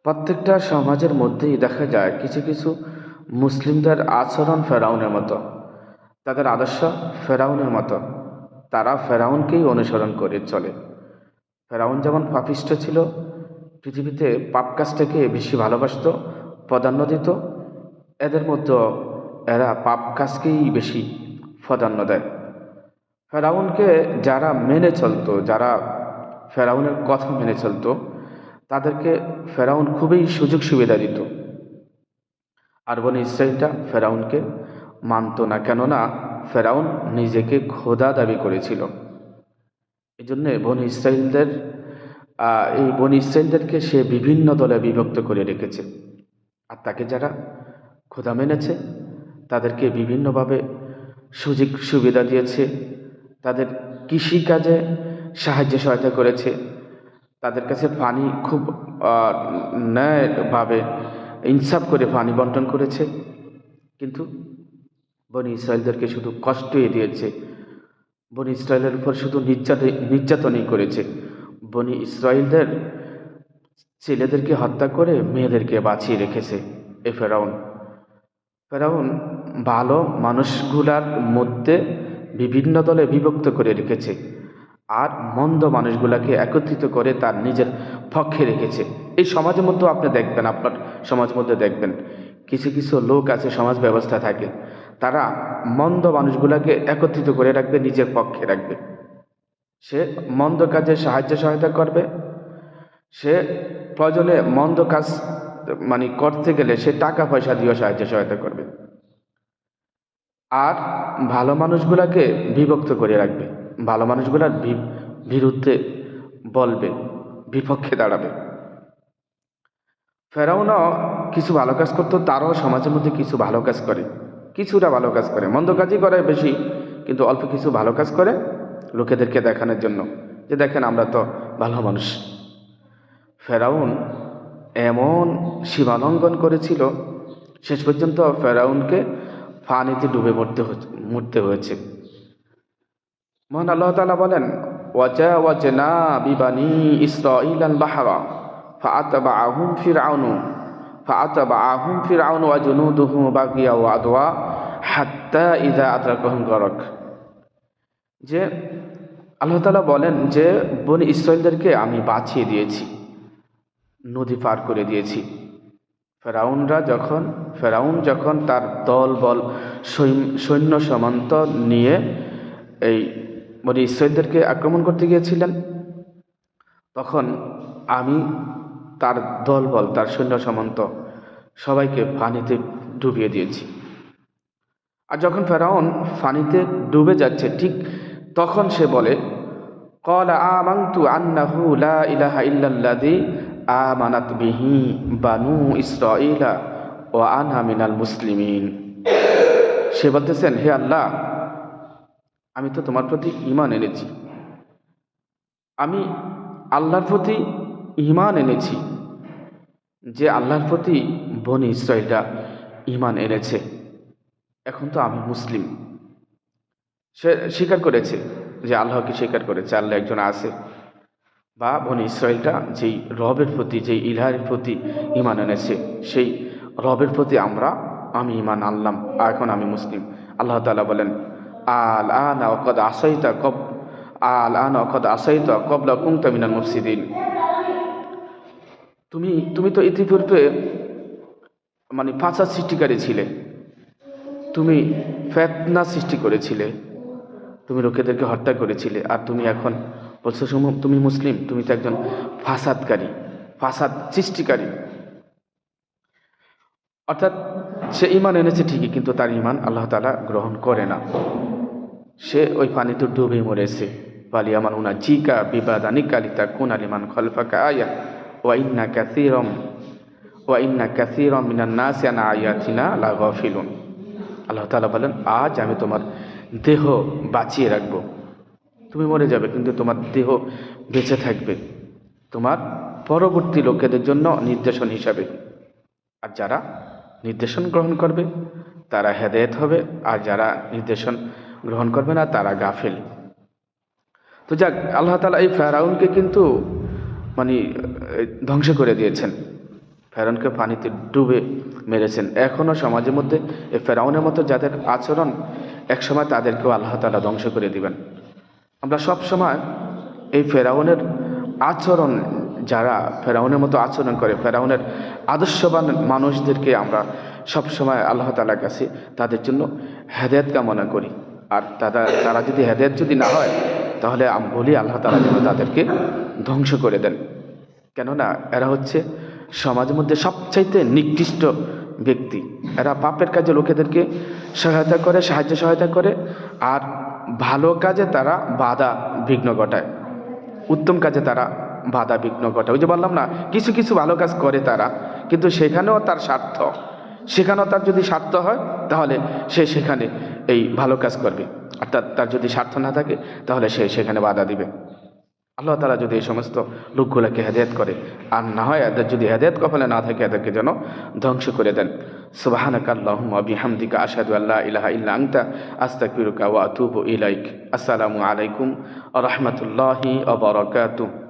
প্রত্যেকটা সমাজের মধ্যেই দেখা যায় কিছু কিছু মুসলিমদের আচরণ ফেরাউনের মতো, তাদের আদর্শ ফেরাউনের মতো। তারা ফেরাউনকেই অনুসরণ করে চলে। ফেরাউন যেমন পাপিষ্ঠ ছিল, পৃথিবীতে পাপ কাজটাকে বেশি ভালোবাসতো, প্রাধান্য দিত, এদের মধ্যে এরা পাপ কাজকেই বেশি প্রাধান্য দেয়। ফেরাউনকে যারা মেনে চলতো, যারা ফেরাউনের কথা মেনে চলতো, তাদেরকে ফেরাউন খুবই সুযোগ সুবিধা দিত। আর বনি ইসরাইলটা ফেরাউনকে মানত না, কেননা ফেরাউন নিজেকে খোদা দাবি করেছিল। এই জন্যে বনি ইসরাইলদেরকে সে বিভিন্ন দলে বিভক্ত করে রেখেছে। আর তাকে যারা খোদা মেনেছে তাদেরকে বিভিন্নভাবে সুযোগ সুবিধা দিয়েছে, তাদের কৃষিকাজে সাহায্য সহায়তা করেছে, তাদের কাছে পানি খুব ন্যায়ভাবে ইনসাফ করে পানি বন্টন করেছে। কিন্তু বনি ইসরায়েলদেরকে শুধু কষ্টই দিয়েছে, বনি ইসরায়েলের উপর শুধু নির্যাতনই করেছে। বনি ইসরায়েলদের ছেলেদেরকে হত্যা করে মেয়েদেরকে বাঁচিয়ে রেখেছে এ ফেরাউন। ফেরাউন ভালো মানুষগুলার মধ্যে বিভিন্ন দলে বিভক্ত করে রেখেছে, আর মন্দ মানুষগুলাকে একত্রিত করে তার নিজের পক্ষে রেখেছে। এই সমাজের মধ্যে আপনি দেখবেন, আপনার সমাজের মধ্যে দেখবেন কিছু কিছু লোক আছে, সমাজ ব্যবস্থা থাকে, তারা মন্দ মানুষগুলাকে একত্রিত করে রাখবে, নিজের পক্ষে রাখবে। সে মন্দ কাজে সাহায্য সহায়তা করবে, সে প্রয়োজনে মন্দ কাজ করতে গেলে সে টাকা পয়সা দিয়ে সাহায্য সহায়তা করবে, আর ভালো মানুষগুলাকে বিভক্ত করে রাখবে, ভালো মানুষগুলার বিরুদ্ধে বলবে, বিপক্ষে দাঁড়াবে। ফেরাউনও কিছু ভালো কাজ করতো, তারাও সমাজের মধ্যে কিছু ভালো কাজ করে, কিছুটা ভালো কাজ করে, মন্দ কাজই করে বেশি, কিন্তু অল্প কিছু ভালো কাজ করে লোকেদেরকে দেখানোর জন্য যে দেখেন আমরা তো ভালো মানুষ। ফেরাউন এমন সীমালঙ্ঘন করেছিল, শেষ পর্যন্ত ফেরাউনকে পানিতে ডুবে মরতে হয়েছে। মহান আল্লাহ তাআলা বলেন, ওয়াজাওয়াজনা বিবানি ইসরাঈলাল বাহরা ফাআতাবাআহুম ফিরআউন ওয়া জুনুদুহু বাগিয়া ওয়া আদওয়া হাত্তা ইযা আদরাকাহুম গরক। যে আল্লাহ তাআলা বলেন যে বনি ইসরাঈলদেরকে আমি বাঁচিয়ে দিয়েছি, নদী পার করে দিয়েছি। ফেরাউন যখন তার দল বল সৈন্য সামন্ত নিয়ে এই বনি ইসরাঈলদেরকে আক্রমণ করতে গিয়েছিলেন, তখন আমি তার দল বল, তার সৈন্য সামন্ত সবাইকে পানিতে ডুবিয়ে দিয়েছি। আর যখন ফেরাউন পানিতে ডুবে যাচ্ছে, ঠিক তখন সে বলে, ক্বালা আমানতু আন্নাহু লা ইলাহা ইল্লাল্লাযী আমানাত বিহি বানু ইসরাঈলা ওয়া আনা মিনাল মুসলিমিন। সে বলতেছেন, হে আল্লাহ, আমি তো তোমার প্রতি ঈমান এনেছি, আমি আল্লাহর প্রতি ঈমান এনেছি, যে আল্লাহর প্রতি বনি ইসরাঈলরা ঈমান এনেছে, এখন তো আমি মুসলিম। সে স্বীকার করেছে যে আল্লাহকে স্বীকার করেছে, আল্লাহ একজন আছে, বা বনি ইসরাঈলটা যেই রবের প্রতি, যেই ইলাহের প্রতি ঈমান এনেছে, সেই রবের প্রতি আমি ঈমান আনলাম, এখন আমি মুসলিম। আল্লাহ তাআলা বলেন, আল আনা ওয়াকাদ আসাইতা ক্বাবলা কুনতা মিনাল মুফসিদিন। তুমি তো ইতিপূর্বে ফাসাদ সৃষ্টিকারী ছিলে, তুমি ফিতনা সৃষ্টি করেছিলে, তুমি লোকেদেরকে হত্যা করেছিলে, আর তুমি এখন বলছো তুমি মুসলিম? তুমি তো একজন ফাসাদকারী, ফাসাদ সৃষ্টিকারী। অর্থাৎ সে ঈমান এনেছে ঠিকই, কিন্তু তার ঈমান আল্লাহ তাআলা গ্রহণ করে না। সে ওই পানিতে ডুবে মরেছে। ফালিয়ামানুনা জিকা বিবাদানিকা লিতাকুনা লিমান খালফাকা আয়া ওয়া ইন্না কাসীরাম মিনান নাসি আন আয়াতিনা লাগাফিলুন। আল্লাহ তাআলা বলেন, আজ আমি তোমার দেহ বাঁচিয়ে রাখবো, তুমি মরে যাবে কিন্তু তোমার দেহ বেঁচে থাকবে, তোমার পরবর্তী লোকেদের জন্য নির্দেশন হিসাবে। আর যারা নির্দেশন গ্রহণ করবে তারা হেদায়েত হবে, আর যারা নির্দেশন গ্রহণ করবে না তারা গাফেল। তো যাক, আল্লাহ তাআলা এই ফেরাউনকে কিন্তু ধ্বংস করে দিয়েছেন। ফেরাউনকে পানিতে ডুবে মেরেছেন। এখনও সমাজের মধ্যে এই ফেরাউনের মতো যাদের আচরণ, একসময় তাদেরকেও আল্লাহ তাআলা ধ্বংস করে দিবেন। আমরা সব সময় এই ফেরাউনের আচরণ, যারা ফেরাউনের মতো আচরণ করে, ফেরাউনের আদর্শবান মানুষদেরকে আমরা সব সময় আল্লাহ তাআলার কাছে তাদের জন্য হেদায়েত কামনা করি। আর তারা যদি হেদায়েত যদি না হয়, তাহলে আমি বলি আল্লাহ তাআলা যেন তাদেরকে ধ্বংস করে দেন। কেননা এরা হচ্ছে সমাজের মধ্যে সবচাইতে নিকৃষ্ট ব্যক্তি। এরা পাপের কাজে লোকেদেরকে সাহায্য সহায়তা করে, আর ভালো কাজে তারা বাধা বিঘ্ন ঘটায়, উত্তম কাজে তারা বাধা বিঘ্ন ঘটায়। ওই যে বললাম না, কিছু কিছু ভালো কাজ করে তারা, কিন্তু সেখানেও তার স্বার্থ, সেখানেও তার যদি স্বার্থ হয় তাহলে সে সেখানে এই ভালো কাজ করবে, আর তার যদি স্বার্থ না থাকে তাহলে সে সেখানে বাধা দিবে। আল্লাহ তাআলা যদি এই সমস্ত লোকগুলোকে হেদায়েত করে, আর না হয় এদের যদি হেদায়েত কপালে না থাকে, এদেরকে যেন ধ্বংস করে দেন। সুবহানাকা আল্লাহুম্মা বিহামদিকা আশহাদু আল্লা ইলাহা ইল্লা আনতা আস্তাগফিরুকা ওয়া আতুবু ইলাইক। আসসালামু আলাইকুম ওয়া রাহমাতুল্লাহি ওয়া বারাকাতুহু।